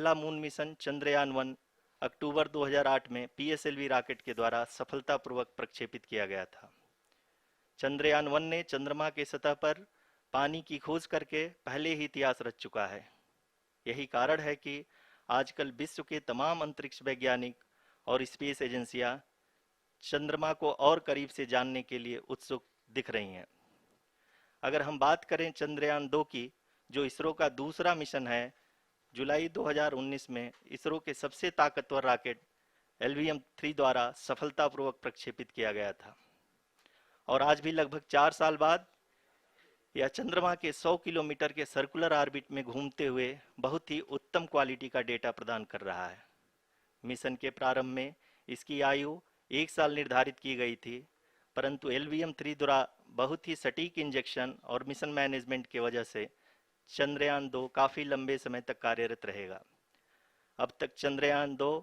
पहला moon mission Chandrayaan one अक्टूबर 2008 में PSLV rocket के द्वारा सफलतापूर्वक प्रक्षेपित किया गया था। चंद्रयान-1 ने चंद्रमा के सतह पर पानी की खोज करके पहले ही इतिहास रच चुका है। यही कारण है कि आजकल विश्व के तमाम अंतरिक्ष वैज्ञानिक और स्पेस एजेंसियां चंद्रमा को और करीब से जानने के लिए उत्सुक दिख रही हैं। अगर हम बात करें चंद्रयान-2 की, जो इसरो का दूसरा मिशन है, जुलाई 2019 में इसरो के सबसे ताकतवर रॉकेट LVM-3 द्वारा सफलतापूर्वक प्रक्षेपित किया गया था और आज भी लगभग 4 साल बाद यह चंद्रमा के 100 किलोमीटर के सर्कुलर ऑर्बिट में घूमते हुए बहुत ही उत्तम क्वालिटी का डेटा प्रदान कर रहा है। मिशन के प्रारंभ में इसकी आयु 1 साल निर्धारित की गई थी, परंतु LVM-3 द्वारा बहुत ही सटीक इंजेक्शन और मिशन मैनेजमेंट की वजह से चंद्रयान-2 काफ़ी लंबे समय तक कार्यरत रहेगा। अब तक चंद्रयान-2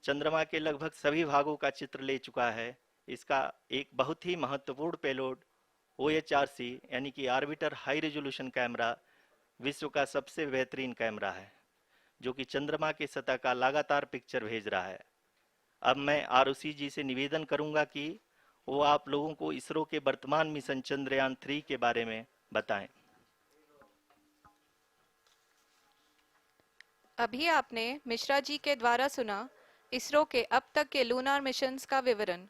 चंद्रमा के लगभग सभी भागों का चित्र ले चुका है। इसका एक बहुत ही महत्वपूर्ण पेलोड OHRC यानी कि ऑर्बिटर हाई रेजोल्यूशन कैमरा विश्व का सबसे बेहतरीन कैमरा है, जो कि चंद्रमा के सतह का लगातार पिक्चर भेज रहा है। अब मैं ROC जी से निवेदन करूंगा कि वो आप लोगों को इसरो के वर्तमान मिशन चंद्रयान-3 के बारे में बताएं। अभी आपने मिश्रा जी के द्वारा सुना इसरो के अब तक के लूनार मिशंस का विवरण।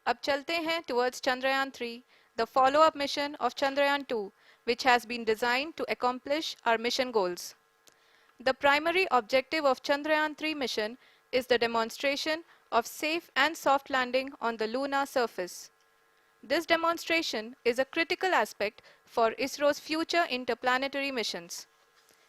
अब चलते हैं towards Chandrayaan-3, the follow-up mission of Chandrayaan-2, which has been designed to accomplish our mission goals. The primary objective of Chandrayaan-3 mission is the demonstration of safe and soft landing on the lunar surface. This demonstration is a critical aspect for ISRO's future interplanetary missions.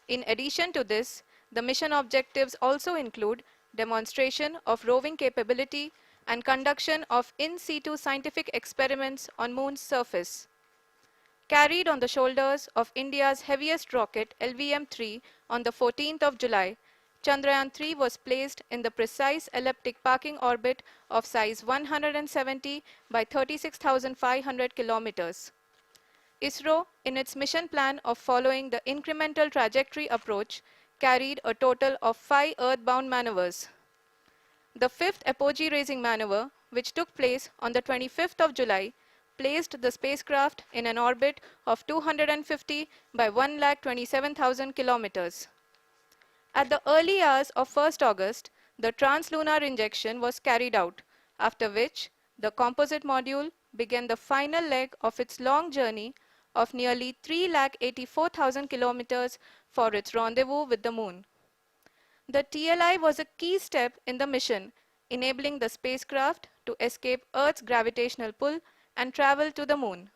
In addition to this, the mission objectives also include demonstration of roving capability and conduction of in situ scientific experiments on Moon's surface. Carried on the shoulders of India's heaviest rocket LVM-3 on the 14th of July, Chandrayaan-3 was placed in the precise elliptic parking orbit of size 170 by 36,500 kilometers. ISRO, in its mission plan of following the incremental trajectory approach, carried a total of 5 earthbound maneuvers. The fifth apogee-raising maneuver, which took place on the 25th of July, placed the spacecraft in an orbit of 250 by 1,27,000 kilometers. At the early hours of 1st August, the translunar injection was carried out, after which the composite module began the final leg of its long journey of nearly 3,84,000 kilometers for its rendezvous with the Moon. The TLI was a key step in the mission, enabling the spacecraft to escape Earth's gravitational pull and travel to the Moon.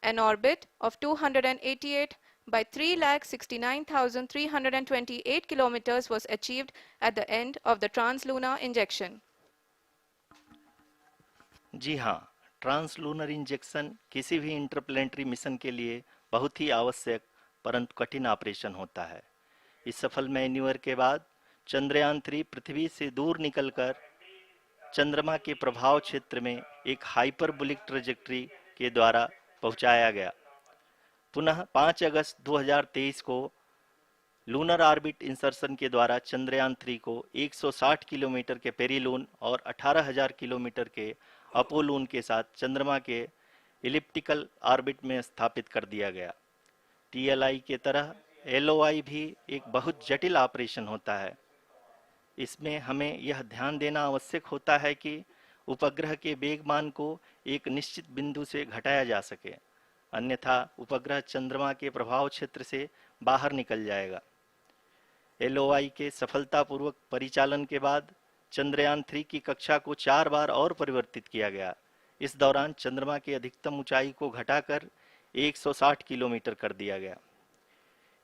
An orbit of 288 by 3,69,328 kilometers was achieved at the end of the translunar injection. जी हाँ, translunar injection किसी भी interplanetary mission के लिए बहुत ही आवश्यक परंतु कठिन operation होता है। इस सफल मैन्यूवर के बाद चंद्रयान-3 पृथ्वी से दूर निकलकर चंद्रमा के प्रभाव क्षेत्र में एक हाइपरबोलिक ट्रेजेक्टरी के द्वारा पहुंचाया गया। पुनः 5 अगस्त 2023 को लूनर ऑर्बिट इंसर्शन के द्वारा चंद्रयान-3 को 160 किलोमीटर के पेरिलून और 18,000 किलोमीटर के अपोलून के साथ चंद्रमा के इलिप्टिकल ऑर्बिट में स्थापित कर दिया गया। TLI के तरह LOI भी एक बहुत जटिल ऑपरेशन होता है। इसमें हमें यह ध्यान देना आवश्यक होता है कि उपग्रह के वेगमान को एक निश्चित बिंदु से घटाया जा सके, अन्यथा उपग्रह चंद्रमा के प्रभाव क्षेत्र से बाहर निकल जाएगा। LOI के सफलतापूर्वक परिचालन के बाद चंद्रयान-3 की कक्षा को 4 बार और परिवर्तित किया गया। इस दौरान चंद्रमा की अधिकतम ऊंचाई को घटाकर 160 किलोमीटर कर दिया गया।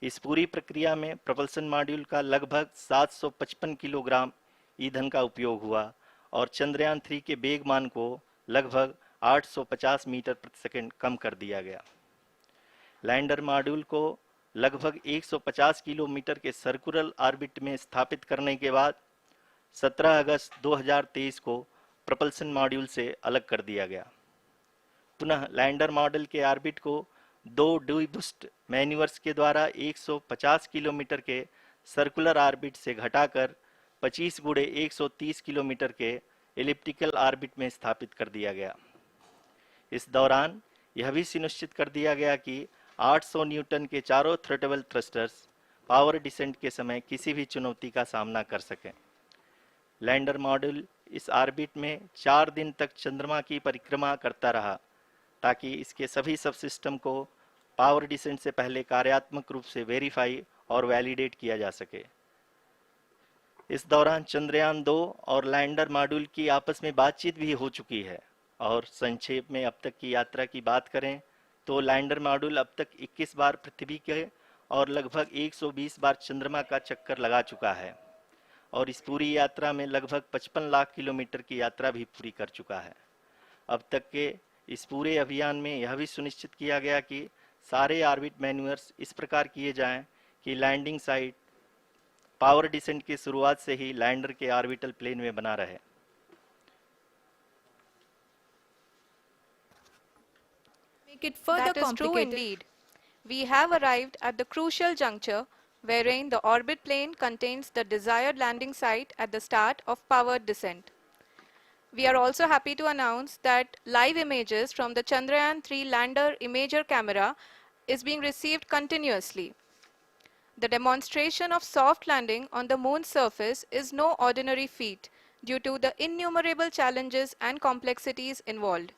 इस पूरी प्रक्रिया में प्रपल्सन मॉड्यूल का लगभग 755 किलोग्राम ईंधन का उपयोग हुआ और चंद्रयान-3 के वेगमान को लगभग 850 मीटर प्रति सेकंड कम कर दिया गया। लैंडर मॉड्यूल को लगभग 150 किलोमीटर के सर्कुलर ऑर्बिट में स्थापित करने के बाद 17 अगस्त 2023 को प्रपल्सन मॉड्यूल से अलग कर दिया गया। पुनः लैंडर मॉडल के ऑर्बिट को 2 डीबूस्ट मैन्यूवर्स के द्वारा 150 किलोमीटर के सर्कुलर ऑर्बिट से घटाकर 25 गुणे 130 किलोमीटर के एलिप्टिकल ऑर्बिट में स्थापित कर दिया गया। इस दौरान यह भी सुनिश्चित कर दिया गया कि 800 न्यूटन के चारों थ्रोटेबल थ्रस्टर्स पावर डिसेंट के समय किसी भी चुनौती का सामना कर सकें। लैंडर मॉड्यूल इस ऑर्बिट में 4 दिन तक चंद्रमा की परिक्रमा करता रहा ताकि इसके सभी सब सिस्टम को पावर डिसेंट से पहले कार्यात्मक रूप से वेरीफाई और वैलिडेट किया जा सके। इस दौरान चंद्रयान 2 और लैंडर मॉड्यूल की आपस में बातचीत भी हो चुकी है। और संक्षेप में अब तक की यात्रा की बात करें तो लैंडर मॉड्यूल अब तक 21 बार पृथ्वी के और लगभग 120 बार चंद्रमा का चक्कर लगा चुका है और इस पूरी यात्रा में लगभग 55 लाख किलोमीटर की यात्रा भी पूरी कर चुका है। अब तक के इस पूरे अभियान में यह भी सुनिश्चित किया गया कि सारे ऑर्बिट मैन्यूअर्स इस प्रकार किए जाएं कि लैंडिंग साइट पावर डिसेंट की शुरुआत से ही लैंडर के ऑर्बिटल प्लेन में बना रहे। Make it further That is true complicated. indeed. We have arrived at the crucial juncture wherein the orbit plane contains the desired landing site at the start of powered descent. We are also happy to announce that live images from the Chandrayaan-3 lander imager camera is being received continuously. The demonstration of soft landing on the moon's surface is no ordinary feat due to the innumerable challenges and complexities involved.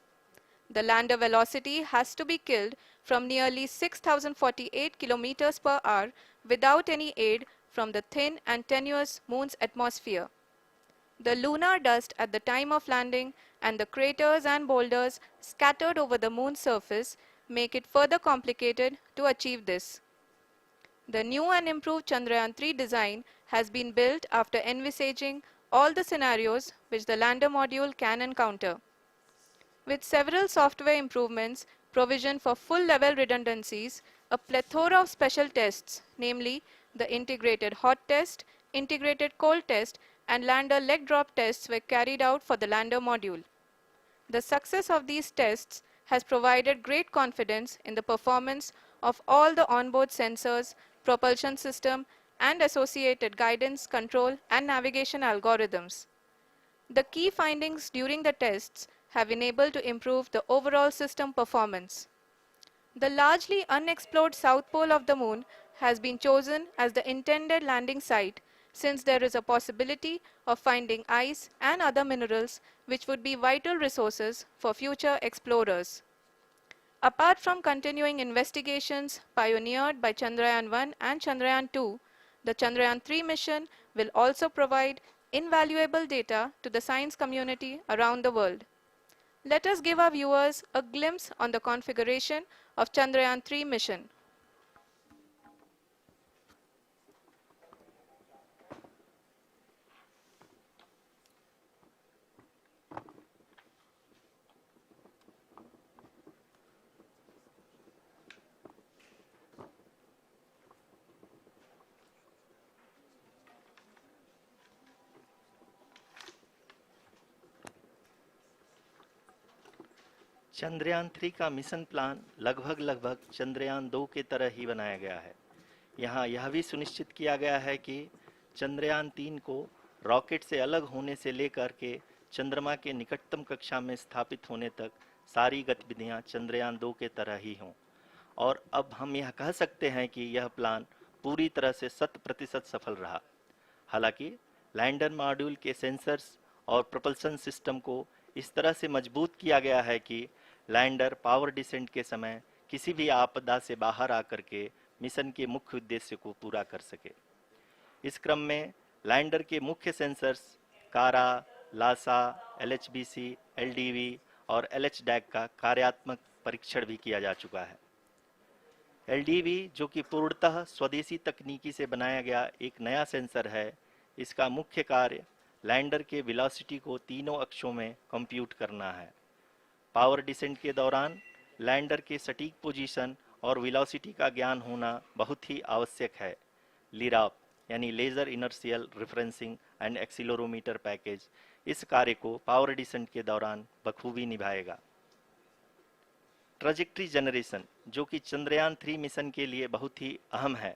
The lander velocity has to be killed from nearly 6,048 kilometers per hour without any aid from the thin and tenuous moon's atmosphere. The lunar dust at the time of landing and the craters and boulders scattered over the moon's surface make it further complicated to achieve this. The new and improved Chandrayaan-3 design has been built after envisaging all the scenarios which the lander module can encounter. With several software improvements, provision for full-level redundancies, a plethora of special tests, namely the integrated hot test, integrated cold test, and lander leg drop tests were carried out for the lander module. The success of these tests has provided great confidence in the performance of all the onboard sensors, propulsion system, and associated guidance, control, and navigation algorithms. The key findings during the tests have enabled to improve the overall system performance. The largely unexplored south pole of the moon has been chosen as the intended landing site since there is a possibility of finding ice and other minerals which would be vital resources for future explorers. Apart from continuing investigations pioneered by Chandrayaan-1 and Chandrayaan-2, the Chandrayaan-3 mission will also provide invaluable data to the science community around the world. Let us give our viewers a glimpse on the configuration of Chandrayaan-3 mission. Chandrayaan 3 का mission plan लगभग चंद्रयान 2 के तरह ही बनाया गया है। यहाँ यह भी सुनिश्चित किया गया है कि चंद्रयान 3 को रॉकेट से अलग होने से लेकर के चंद्रमा के निकटतम कक्षा में स्थापित होने तक सारी गतिविधियाँ चंद्रयान 2 के तरह ही हों। और अब हम यह कह सकते हैं कि यह प्लान पूरी तरह से 100% सफल रहा। हालांकि लैंडर मॉड्यूल के सेंसर्स और प्रोपल्शन सिस्टम को इस तरह से मजबूत किया गया है कि लैंडर पावर डिसेंट के समय किसी भी आपदा से बाहर आकर के मिशन के मुख्य उद्देश्य को पूरा कर सके। इस क्रम में लैंडर के मुख्य सेंसर्स कारा, लासा, LHBC, LDV और LHDAC का कार्यात्मक परीक्षण भी किया जा चुका है। LDV जो कि पूर्णतः स्वदेशी तकनीकी से बनाया गया एक नया सेंसर है, इसका मुख्य कार्य लैंडर के वेलोसिटी को तीनों अक्षों में कंप्यूट करना है। पावर डिसेंट के दौरान लैंडर के सटीक पोजीशन और वेलोसिटी का ज्ञान होना बहुत ही आवश्यक है। लिराप यानी laser inertial referencing and accelerometer package इस कार्य को पावर डिसेंट के दौरान बखूबी निभाएगा। ट्रैजेक्टरी जनरेशन जो कि चंद्रयान 3 मिशन के लिए बहुत ही अहम है,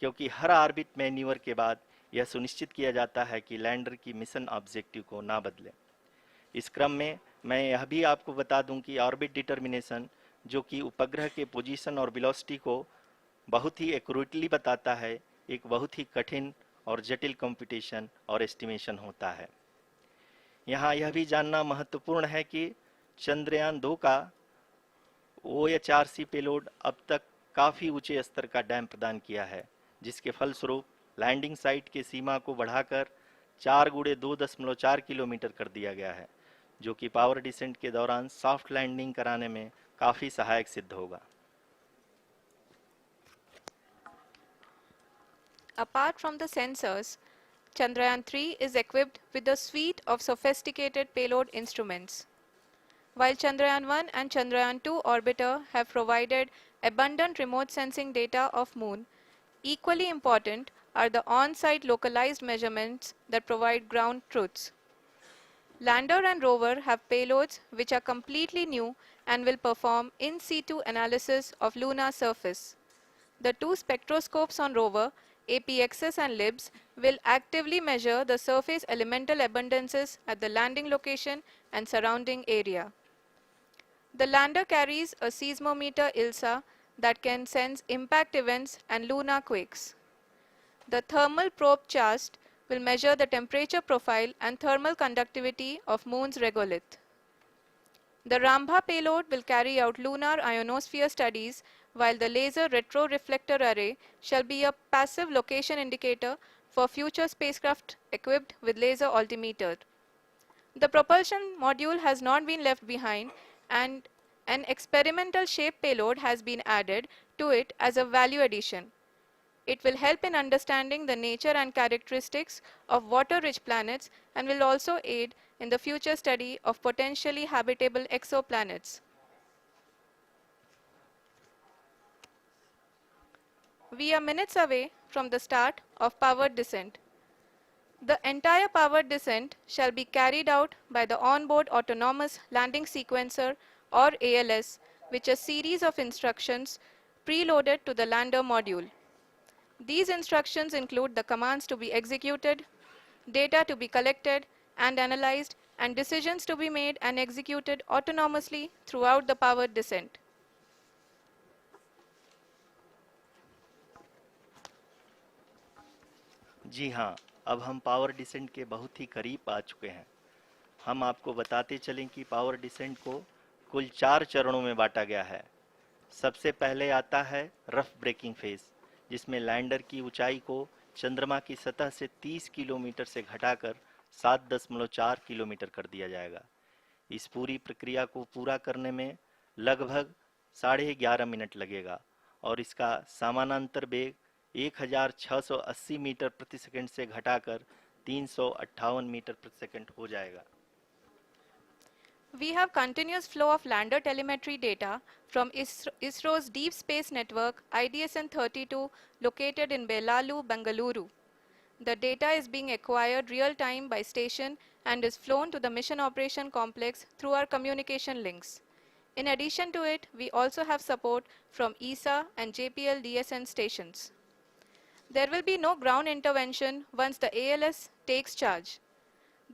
क्योंकि हर ऑर्बिट मैन्यूवर के बाद यह सुनिश्चित किया जाता है कि लैंडर की मिशन ऑब्जेक्टिव को ना बदले। इस क्रम में मैं यह भी आपको बता दूं कि ऑर्बिट डिटर्मिनेशन, जो कि उपग्रह के पोजीशन और वेलोसिटी को बहुत ही एक्यूरेटली बताता है, एक बहुत ही कठिन और जटिल कंप्यूटेशन और एस्टिमेशन होता है। यहाँ यह भी जानना महत्वपूर्ण है कि चंद्रयान 2 का OHRC पेलोड अब तक काफ़ी ऊंचे स्तर का डैम प्रदान किया है, जिसके फलस्वरूप लैंडिंग साइट के सीमा को बढ़ाकर 4 गुणे 2.4 किलोमीटर कर दिया गया है, जो कि पावर डिसेंट के दौरान सॉफ्ट लैंडिंग कराने में काफ़ी सहायक सिद्ध होगा। Apart from the sensors, Chandrayaan 3 is equipped with a suite of sophisticated payload instruments. While Chandrayaan 1 and Chandrayaan 2 orbiter have provided abundant remote sensing data of Moon, equally important are the on-site localized measurements that provide ground truths. Lander and rover have payloads which are completely new and will perform in situ analysis of lunar surface. The two spectroscopes on rover, APXS and LIBS, will actively measure the surface elemental abundances at the landing location and surrounding area. The lander carries a seismometer ILSA that can sense impact events and lunar quakes. The thermal probe CHAST will measure the temperature profile and thermal conductivity of Moon's regolith. The Rambha payload will carry out lunar ionosphere studies, while the laser retroreflector array shall be a passive location indicator for future spacecraft equipped with laser altimeter. The propulsion module has not been left behind, and an experimental shape payload has been added to it as a value addition. It will help in understanding the nature and characteristics of water-rich planets and will also aid in the future study of potentially habitable exoplanets. We are minutes away from the start of powered descent. The entire powered descent shall be carried out by the onboard autonomous landing sequencer, or ALS, which is a series of instructions preloaded to the lander module. These instructions include the commands to be executed, data to be collected and analyzed, and decisions to be made and executed autonomously throughout the powered descent. जी हाँ, अब हम power descent के बहुत ही करीब आ चुके हैं। हम आपको बताते चलें कि पावर डिसेंट को कुल 4 चरणों में बांटा गया है। सबसे पहले आता है रफ ब्रेकिंग फेज, जिसमें लैंडर की ऊंचाई को चंद्रमा की सतह से 30 किलोमीटर से घटाकर 7.4 किलोमीटर कर दिया जाएगा। इस पूरी प्रक्रिया को पूरा करने में लगभग 11.5 मिनट लगेगा और इसका समानांतर वेग 1680 मीटर प्रति सेकंड से घटाकर 358 मीटर प्रति सेकंड हो जाएगा। We have continuous flow of lander telemetry data from ISRO's Deep Space Network IDSN-32 located in Belalu, Bengaluru. The data is being acquired real-time by station and is flown to the Mission Operation Complex through our communication links. In addition to it, we also have support from ESA and JPL DSN stations. There will be no ground intervention once the ALS takes charge.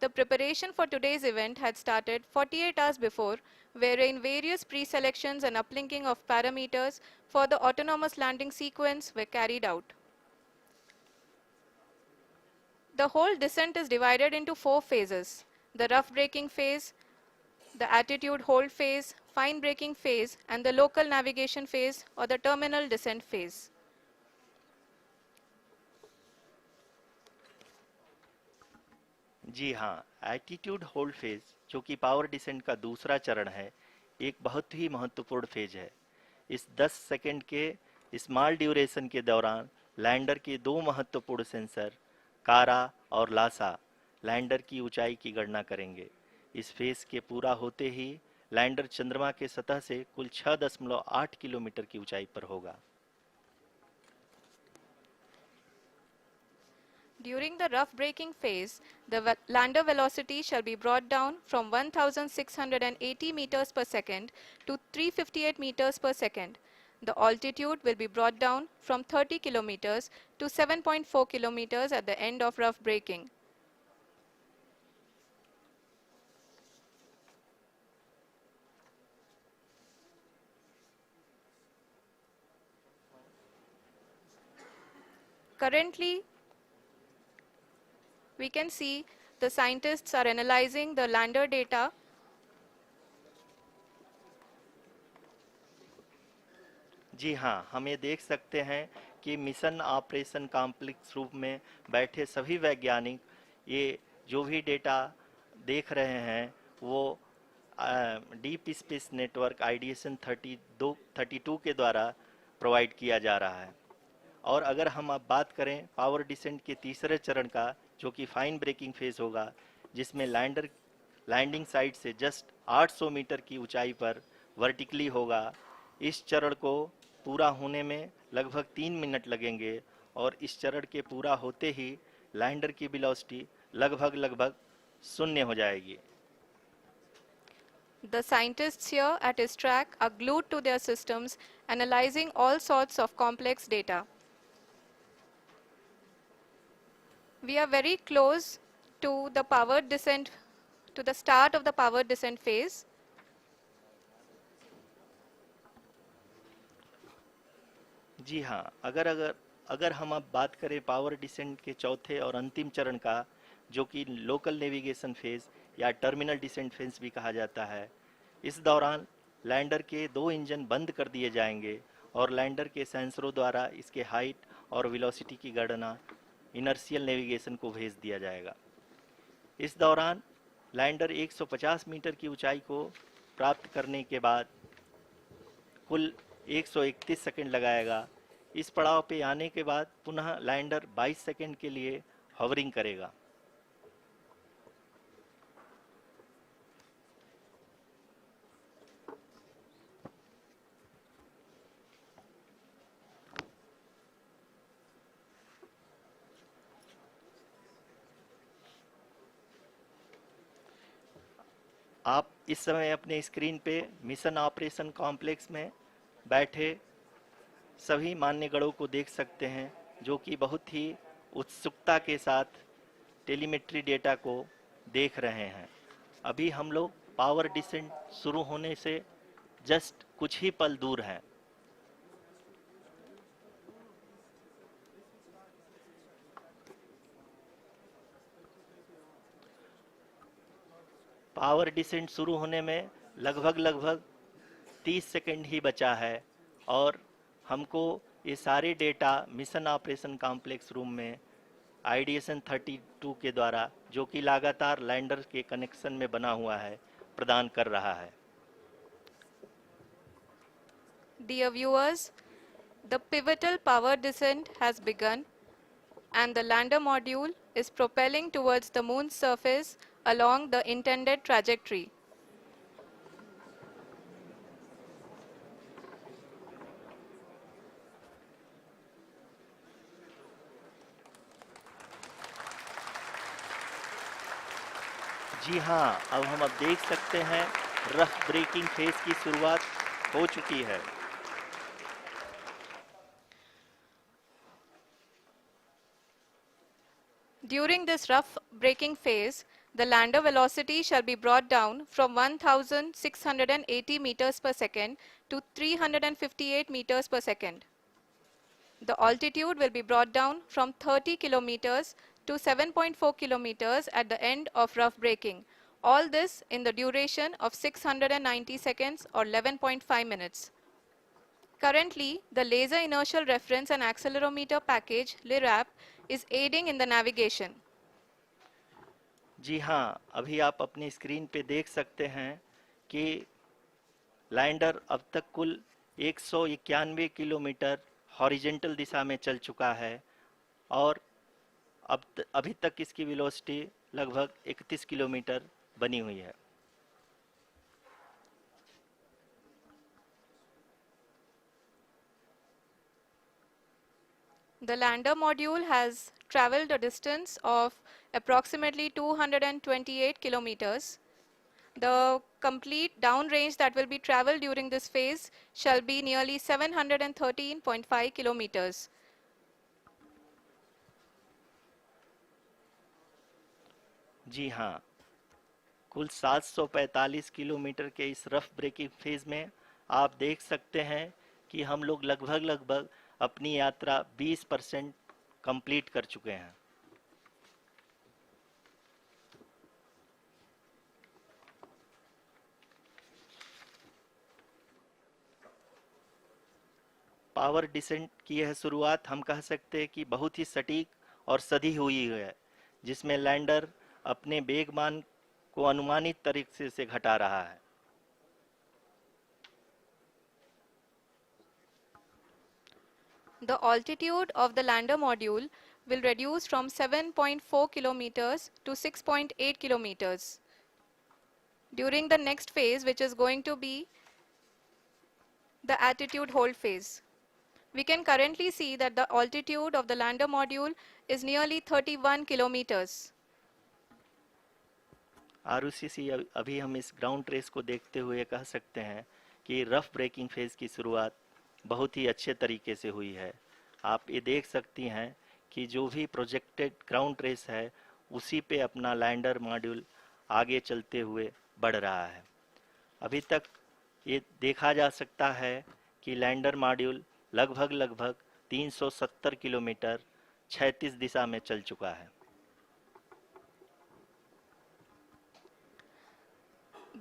The preparation for today's event had started 48 hours before, wherein various pre-selections and uplinking of parameters for the autonomous landing sequence were carried out. The whole descent is divided into 4 phases: the rough braking phase, the attitude hold phase, fine braking phase, and the local navigation phase or the terminal descent phase. जी हाँ, attitude hold phase, जो कि power descent का दूसरा चरण है, एक बहुत ही महत्वपूर्ण फेज है। इस 10 सेकंड के स्मॉल ड्यूरेशन के दौरान लैंडर के 2 महत्वपूर्ण सेंसर कारा और लासा लैंडर की ऊंचाई की गणना करेंगे। इस फेज के पूरा होते ही लैंडर चंद्रमा के सतह से कुल 6.8 किलोमीटर की ऊंचाई पर होगा। During the rough braking phase, the lander velocity shall be brought down from 1680 meters per second to 358 meters per second. The altitude will be brought down from 30 kilometers to 7.4 kilometers at the end of rough braking. Currently, we can see the scientists are analyzing the lander data. जी हाँ, हम ये देख सकते हैं कि mission operation complex रूप में बैठे सभी वैज्ञानिक ये जो भी डेटा देख रहे हैं वो डीप स्पेस नेटवर्क आईडीएसन 32 के द्वारा प्रोवाइड किया जा रहा है। और अगर हम अब बात करें पावर डिसेंट के तीसरे चरण का, जो कि फाइन ब्रेकिंग फेज होगा, जिसमें लैंडिंग साइट से जस्ट 800 मीटर की ऊंचाई पर वर्टिकली होगा। इस चरण को पूरा होने में लगभग 3 मिनट लगेंगे और इस चरण के पूरा होते ही लैंडर की वेलोसिटी लगभग शून्य हो जाएगी। The scientists here at ISTRAC are glued to their systems, analyzing all sorts of complex data. We are very close to the power descent, to the start of the power descent phase. जी हाँ, अगर हम अब बात करें power descent के चौथे और अंतिम चरण का, जो कि लोकल नेविगेशन फेज या टर्मिनल डिसेंट फेज भी कहा जाता है, इस दौरान लैंडर के 2 इंजन बंद कर दिए जाएंगे और लैंडर के सेंसरों द्वारा इसके हाइट और वेलोसिटी की गणना इनर्शियल नेविगेशन को भेज दिया जाएगा। इस दौरान लैंडर 150 मीटर की ऊंचाई को प्राप्त करने के बाद कुल 131 सेकंड लगाएगा। इस पड़ाव पे आने के बाद पुनः लैंडर 22 सेकंड के लिए हॉवरिंग करेगा। आप इस समय अपने स्क्रीन पे मिशन ऑपरेशन कॉम्प्लेक्स में बैठे सभी मान्यगणों को देख सकते हैं, जो कि बहुत ही उत्सुकता के साथ टेलीमेट्री डेटा को देख रहे हैं। अभी हम लोग पावर डिसेंट शुरू होने से जस्ट कुछ ही पल दूर हैं। पावर डिसेंट शुरू होने में लगभग 30 सेकंड ही बचा है और हमको ये सारे data mission operation complex room में आईडीएसन 32 के द्वारा, जो कि लगातार लैंडर के कनेक्शन में बना हुआ है, प्रदान कर रहा है। Dear viewers, the pivotal power descent has begun and the lander module is propelling towards the moon's surface along the intended trajectory. जी हाँ, अब हम देख सकते हैं रफ ब्रेकिंग फेज की शुरुआत हो चुकी है। During this rough braking phase, the lander velocity shall be brought down from 1680 meters per second to 358 meters per second. The altitude will be brought down from 30 kilometers to 7.4 kilometers at the end of rough braking. All this in the duration of 690 seconds or 11.5 minutes. Currently, the Laser Inertial Reference and Accelerometer package (LIRAP) is aiding in the navigation. जी हाँ, अभी आप अपनी screen पे देख सकते हैं कि lander अब तक कुल 191 किलोमीटर हॉरिजेंटल दिशा में चल चुका है और अभी तक इसकी वेलोसिटी लगभग 31 किलोमीटर बनी हुई है। The lander module has traveled a distance of approximately 228 kilometers. The complete downrange that will be traveled during this phase shall be nearly 713.5 kilometers. जी हाँ, कुल 745 किलोमीटर के इस रफ ब्रेकिंग फेज में आप देख सकते हैं कि हम लोग लगभग लगभग अपनी यात्रा 20% कंप्लीट कर चुके हैं। पावर डिसेंट की यह शुरुआत हम कह सकते हैं कि बहुत ही सटीक और सधी हुई है, जिसमें लैंडर अपने वेगमान को अनुमानित तरीके से घटा रहा है। The altitude of the lander module will reduce from 7.4 kilometers to 6.8 kilometers during the next phase, which is going to be the attitude hold phase. We can currently see that the altitude of the lander module is nearly 31 kilometers. Arushi अभी हम इस ground trace को देखते हुए कह सकते हैं कि रफ ब्रेकिंग फेज की शुरुआत बहुत ही अच्छे तरीके से हुई है। आप ये देख सकती हैं कि जो भी प्रोजेक्टेड ग्राउंड ट्रेस है उसी पे अपना लैंडर मॉड्यूल आगे चलते हुए बढ़ रहा है। अभी तक ये देखा जा सकता है कि लैंडर मॉड्यूल लगभग 370 किलोमीटर क्षैतिज दिशा में चल चुका है।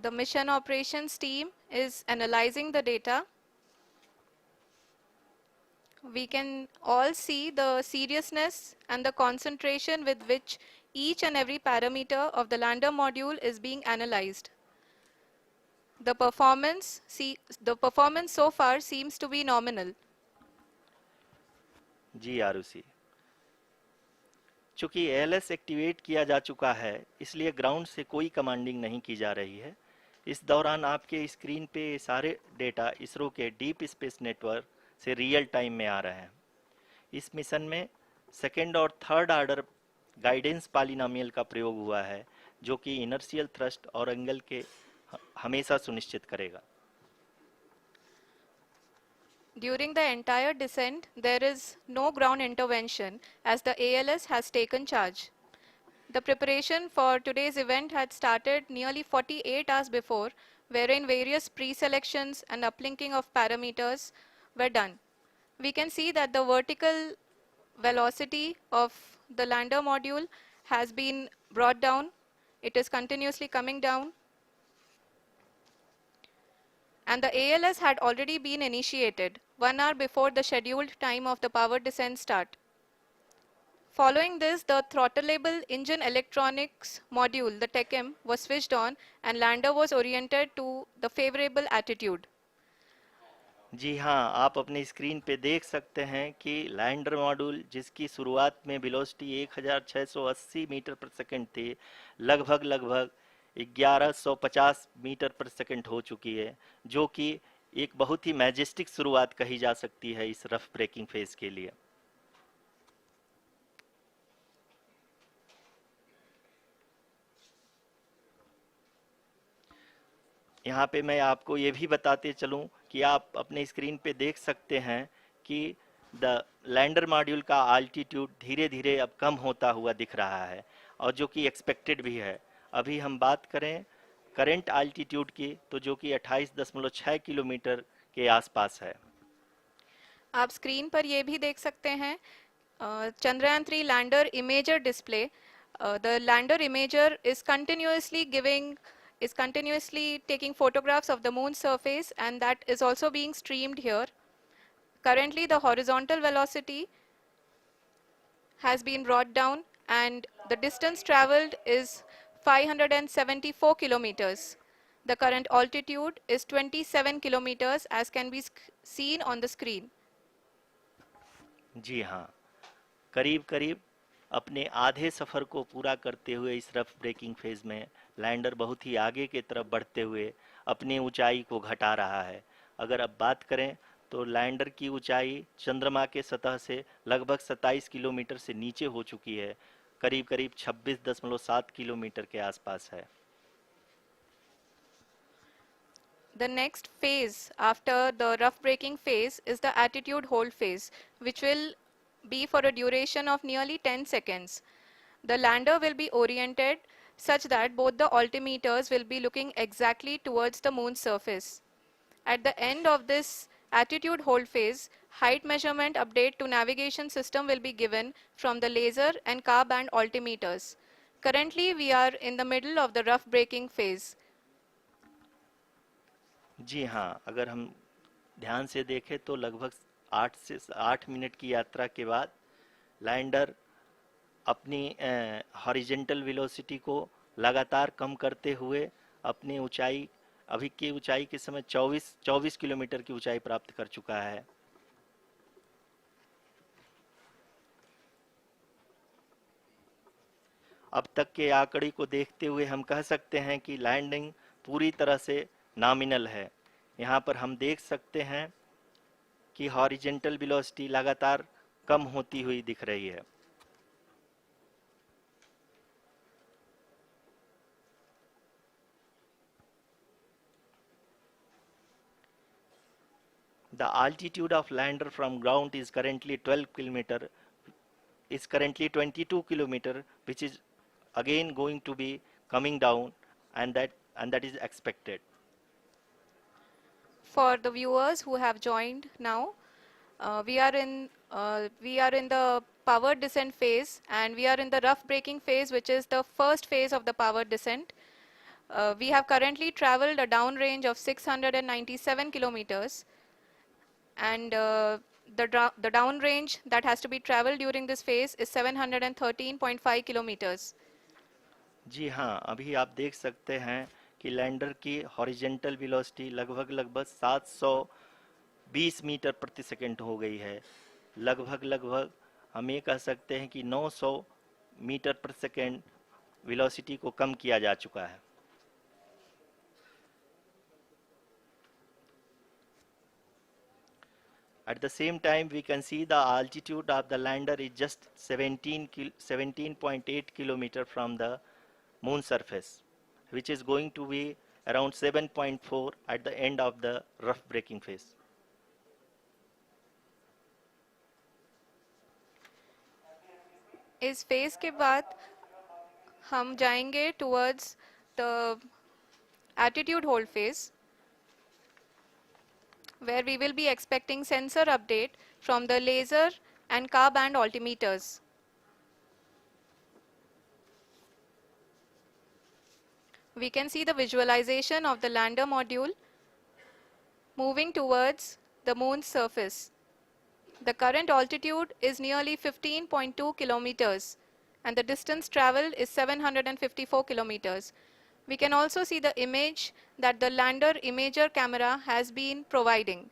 The mission operations team is analyzing the data. We can all see the seriousness and the concentration with which each and every parameter of the lander module is being analyzed. The performance so far seems to be nominal. जी आरुषि, चूंकि ALS activate किया जा चुका है इसलिए ground से कोई commanding नहीं की जा रही है। इस दौरान आपके स्क्रीन पे सारे डेटा इसरो के डीप स्पेस नेटवर्क से रियल टाइम में आ रहे हैं। इस मिशन में सेकेंड और थर्ड ऑर्डर गाइडेंस पॉलिनोमियल का प्रयोग हुआ है, जो कि इनर्शियल थ्रस्ट और एंगल के हमेशा सुनिश्चित करेगा। During the entire descent, there is no ground intervention as the ALS has taken charge. The preparation for today's event had started nearly 48 hours before, wherein various pre-selections and uplinking of parameters were done. We can see that the vertical velocity of the lander module has been brought down. It is continuously coming down. And the ALS had already been initiated 1 hour before the scheduled time of the power descent start. Following this, the throttleable engine electronics module, the TECM, was switched on and lander was oriented to the favorable attitude. जी हाँ, आप अपनी screen पे देख सकते हैं कि lander module जिसकी शुरुआत में वेलोसिटी 1680 मीटर पर सेकंड थी, लगभग 1150 मीटर पर सेकंड हो चुकी है, जो कि एक बहुत ही मैजेस्टिक शुरुआत कही जा सकती है इस रफ ब्रेकिंग फेज के लिए। यहाँ पे मैं आपको ये भी बताते चलूँ कि आप अपने स्क्रीन पे देख सकते हैं कि द लैंडर मॉड्यूल का आल्टीट्यूड धीरे धीरे अब कम होता हुआ दिख रहा है, और जो कि एक्सपेक्टेड भी है। अभी हम बात करें करंट आल्टीट्यूड की, तो जो कि 28.6 किलोमीटर के आसपास है। आप स्क्रीन पर ये भी देख सकते हैं Chandrayaan 3 lander imager display. The lander imager is continuously taking photographs of the moon's surface, and that is also being streamed here. Currently, the horizontal velocity has been brought down and the distance traveled is 574 kilometers. The current altitude is 27 kilometers as can be seen on the screen. जी हाँ, करीब अपने आधे सफ़र को पूरा करते हुए इस rough breaking phase में लैंडर बहुत ही आगे की तरफ बढ़ते हुए अपनी ऊंचाई को घटा रहा है। अगर अब बात करें तो लैंडर की ऊंचाई चंद्रमा के सतह से लगभग 27 किलोमीटर से नीचे हो चुकी है, करीब 26.7 किलोमीटर के आसपास है। The next phase after the rough braking phase is the attitude hold phase, which will be for a duration of nearly 10 seconds. The lander will be oriented such that both the altimeters will be looking exactly towards the moon's surface. At the end of this attitude hold phase, height measurement update to navigation system will be given from the laser and car band altimeters. Currently, we are in the middle of the rough braking phase. जी हाँ, अगर हम ध्यान से देखें तो लगभग 8 minute की यात्रा के बाद लैंडर अपनी हॉरिजेंटल वेलोसिटी को लगातार कम करते हुए अपनी ऊंचाई अभी की ऊंचाई के समय 24 किलोमीटर की ऊंचाई प्राप्त कर चुका है। अब तक के आंकड़े को देखते हुए हम कह सकते हैं कि लैंडिंग पूरी तरह से नॉमिनल है। यहाँ पर हम देख सकते हैं कि हॉरिजेंटल वेलोसिटी लगातार कम होती हुई दिख रही है। The altitude of lander from ground is currently 22 kilometer, which is again going to be coming down, and that is expected. For the viewers who have joined now, we are in the power descent phase, and we are in the rough braking phase, which is the first phase of the power descent. We have currently traveled a downrange of 697 kilometers, and the downrange that has to be traveled during this phase is 713.5 kilometers. जी हाँ, अभी आप देख सकते हैं कि lander की horizontal velocity लगभग 720 metre प्रति सेकंड हो गई है। लगभग हम ये कह सकते हैं कि 900 मीटर प्रति सेकंड वेलोसिटी को कम किया जा चुका है। At the same time, we can see the altitude of the lander is just 17.8 kilometer from the moon surface, which is going to be around 7.4 at the end of the rough braking phase. इस phase के बाद हम जाएंगे towards the attitude hold phase, where we will be expecting sensor update from the laser and car band altimeters. We can see the visualization of the lander module moving towards the moon's surface. The current altitude is nearly 15.2 kilometers, and the distance traveled is 754 kilometers. We can also see the image that the lander imager camera has been providing.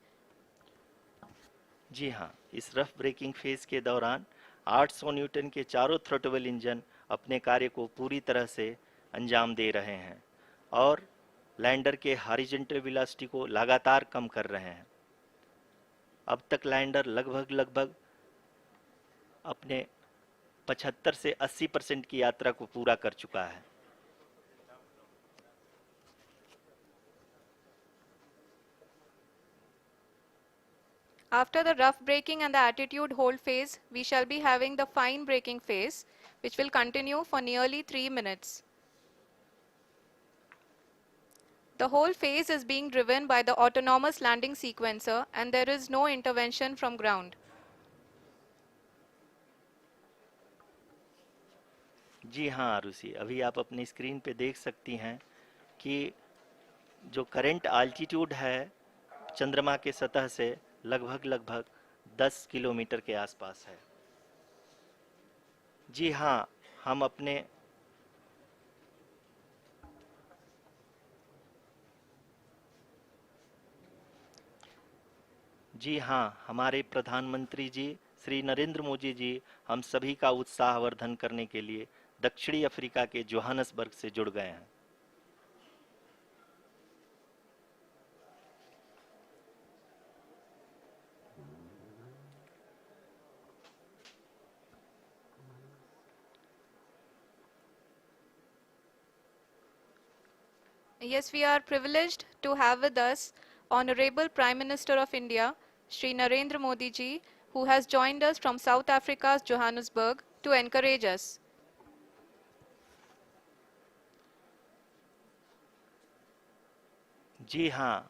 जी हाँ, इस rough breaking phase के दौरान 800 Newton के चारों throttle engine अपने कार्य को पूरी तरह से अंजाम दे रहे हैं और लैंडर के हॉरिजॉन्टल वेलोसिटी को लगातार कम कर रहे हैं। अब तक लैंडर लगभग अपने 75 से 80% की यात्रा को पूरा कर चुका है। After the rough braking and the attitude hold phase, we shall be having the fine braking phase, which will continue for nearly 3 minutes. The whole phase is being driven by the autonomous landing sequencer, and there is no intervention from ground. जी हाँ आरुषि, अभी आप अपनी screen पे देख सकती हैं कि जो करंट आल्टीट्यूड है चंद्रमा के सतह से लगभग 10 किलोमीटर के आसपास है। जी हाँ, हम अपने जी हाँ, हमारे प्रधानमंत्री जी श्री नरेंद्र मोदी जी हम सभी का उत्साहवर्धन करने के लिए दक्षिणी अफ्रीका के जोहानसबर्ग से जुड़ गए हैं। Yes, we are privileged to have with us Honorable Prime Minister of India, Shri Narendra Modi ji, who has joined us from South Africa's Johannesburg to encourage us. जी हाँ,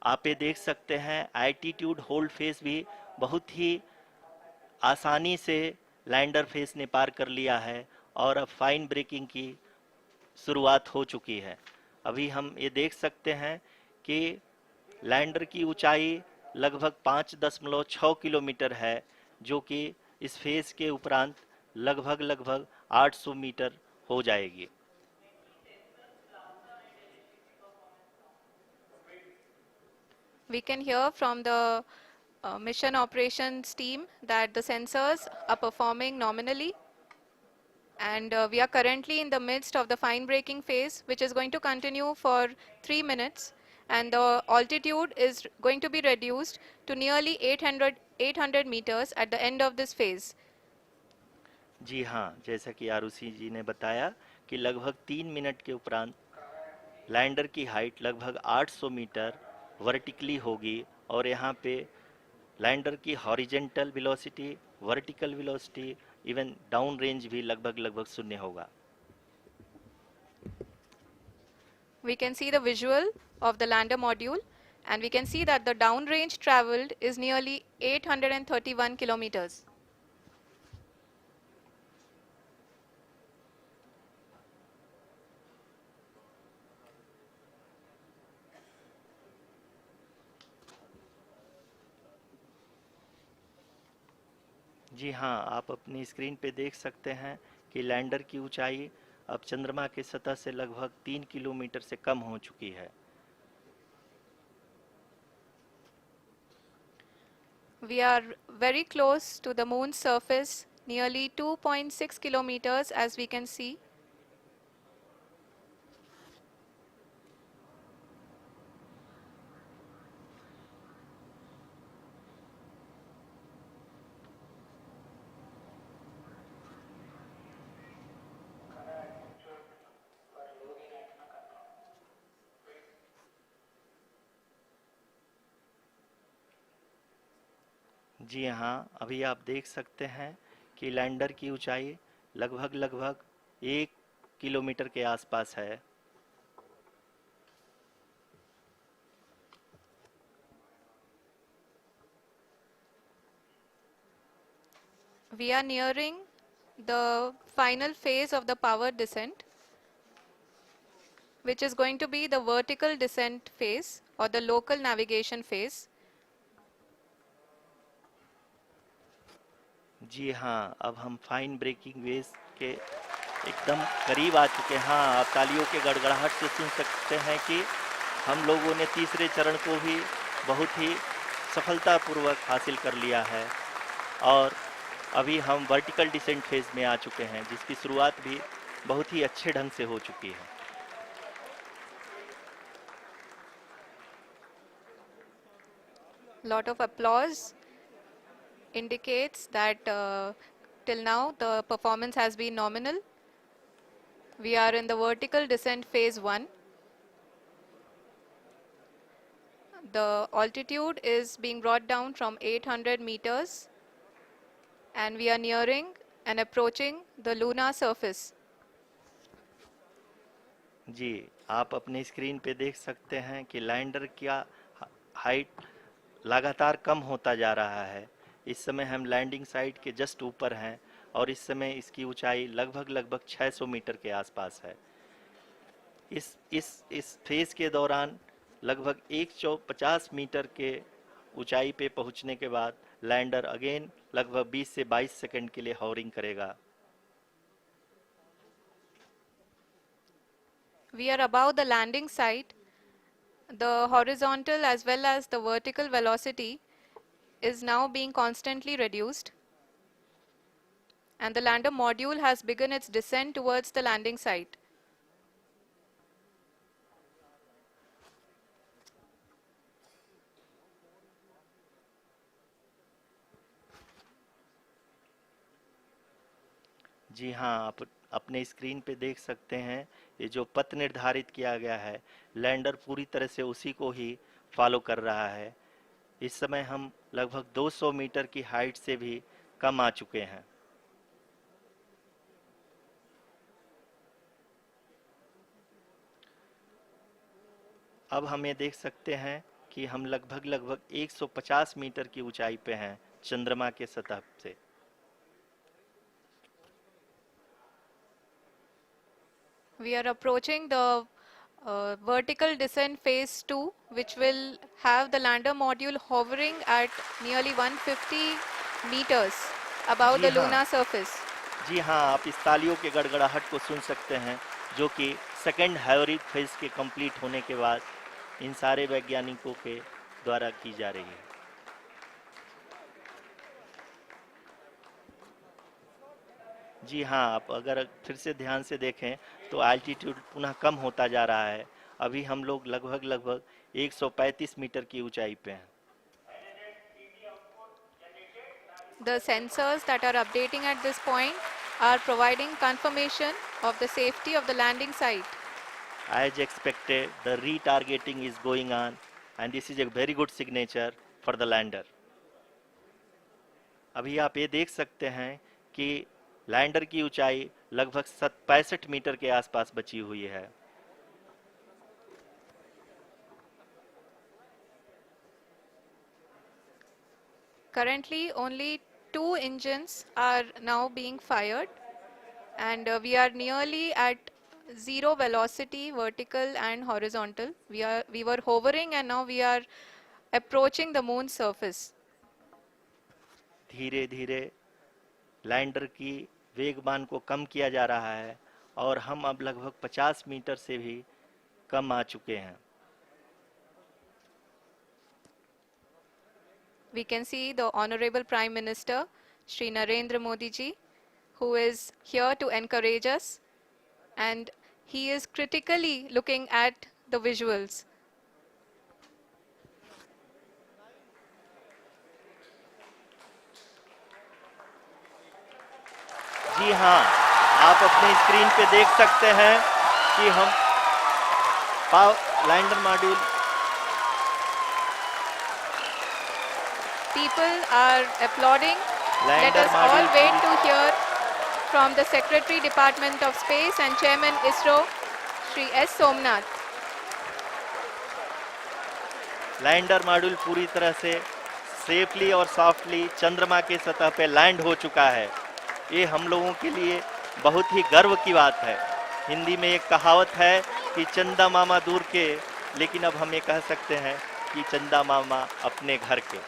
आप ये देख सकते हैं एल्टीट्यूड होल्ड फेस भी बहुत ही आसानी से लैंडर फेस ने पार कर लिया है और अब फाइन ब्रेकिंग की शुरुआत हो चुकी है। अभी हम ये देख सकते हैं कि लैंडर की ऊंचाई लगभग 5.6 किलोमीटर है, जो कि इस फेस के उपरांत लगभग लगभग 800 मीटर हो जाएगी। We can hear from the mission operations team that the sensors are performing nominally, and we are currently in the midst of the fine braking phase, which is going to continue for 3 minutes, and the altitude is going to be reduced to nearly 800 meters at the end of this phase. जी हाँ, जैसा कि आरुषि जी ने बताया कि लगभग 3 minute के उपरांत lander की हाइट लगभग 800 मीटर वर्टिकली होगी और यहाँ पे लैंडर की horizontal velocity, vertical velocity, even down range भी लगभग लगभग शून्य होगा। We can see the visual of the lander module, and we can see that the downrange traveled is nearly 831 kilometers. जी हाँ, आप अपनी स्क्रीन पे देख सकते हैं कि लैंडर की ऊंचाई अब चंद्रमा की सतह से लगभग 3 किलोमीटर से कम हो चुकी है। We are very close to the moon's surface, nearly 2.6 kilometers as we can see. जी हाँ, अभी आप देख सकते हैं कि लैंडर की ऊंचाई लगभग लगभग 1 किलोमीटर के आसपास है। We are nearing the final phase of the power descent, which is going to be the vertical descent phase or the local navigation phase. जी हाँ, अब हम फाइन ब्रेकिंग वेव के एकदम करीब आ चुके हैं। हाँ, आप तालियों के गड़गड़ाहट से सुन सकते हैं कि हम लोगों ने तीसरे चरण को भी बहुत ही सफलतापूर्वक हासिल कर लिया है और अभी हम वर्टिकल डिसेंट फेज में आ चुके हैं, जिसकी शुरुआत भी बहुत ही अच्छे ढंग से हो चुकी है। Lot of applause indicates that till now the performance has been nominal. We are in the vertical descent phase 1. The altitude is being brought down from 800 meters, and we are nearing and approaching the lunar surface. जी, आप अपनी screen पे देख सकते हैं कि lander का height लगातार कम होता जा रहा है। इस समय हम लैंडिंग साइट के जस्ट ऊपर हैं और इस समय इसकी ऊंचाई लगभग लगभग 600 मीटर के आसपास है। इस फेज के दौरान लगभग 150 मीटर के ऊंचाई पे पहुंचने के बाद लैंडर अगेन लगभग 20 से 22 सेकंड के लिए हॉवरिंग करेगा। We are above the landing site. The horizontal as well as the vertical velocity is now being constantly reduced, and the lander module has begun its descent towards the landing site. जी हाँ, आप अपने screen पे देख सकते हैं, ये जो पथ निर्धारित किया गया है, लैंडर पूरी तरह से उसी को ही फॉलो कर रहा है। इस समय हम लगभग 200 मीटर की हाइट से भी कम आ चुके हैं। अब हम ये देख सकते हैं कि हम लगभग 150 मीटर की ऊंचाई पे हैं चंद्रमा के सतह से। We are approaching the vertical descent phase 2, which will have the lander module hovering at nearly 150 meters above ji the हाँ। lunar surface. जी हाँ, आप इस तालियों के गड़गड़ाहट को सुन सकते हैं, जो कि सेकेंड हाइब्रिड फेज के कंप्लीट होने के बाद इन सारे वैज्ञानिकों के द्वारा की जा रही है। जी हाँ, आप अगर फिर से ध्यान से देखें तो एल्टीट्यूड पुनः कम होता जा रहा है। अभी हम लोग लगभग 135 मीटर की ऊंचाई पे हैं। The sensors that are updating at this point are providing confirmation of the safety of the landing site. As expected, the retargeting is going on and this is a very good signature for the lander. अभी आप ये देख सकते हैं कि lander की ऊंचाई लगभग 65 मीटर के आसपास बची हुई है। Currently, only 2 engines are now being fired, and we are nearly at zero velocity, vertical and horizontal. We were hovering, and now we are approaching the moon's surface. धीरे धीरे लैंडर की वेगमान को कम किया जा रहा है और हम अब लगभग 50 मीटर से भी कम आ चुके हैं। We can see the Honorable Prime Minister, Shri Narendra Modi ji, who is here to encourage us, and he is critically looking at the visuals. जी हाँ, आप अपने स्क्रीन पे देख सकते हैं कि हम lander module People are applauding. Let lander us all module wait to hear from the Secretary, Department of Space and Chairman ISRO, Shri S. Somnath. Lander module पूरी तरह से सेफली और सॉफ्टली चंद्रमा के सतह पे लैंड हो चुका है। ये हम लोगों के लिए बहुत ही गर्व की बात है। हिंदी में एक कहावत है कि चंदा मामा दूर के, लेकिन अब हम ये कह सकते हैं कि चंदा मामा अपने घर के।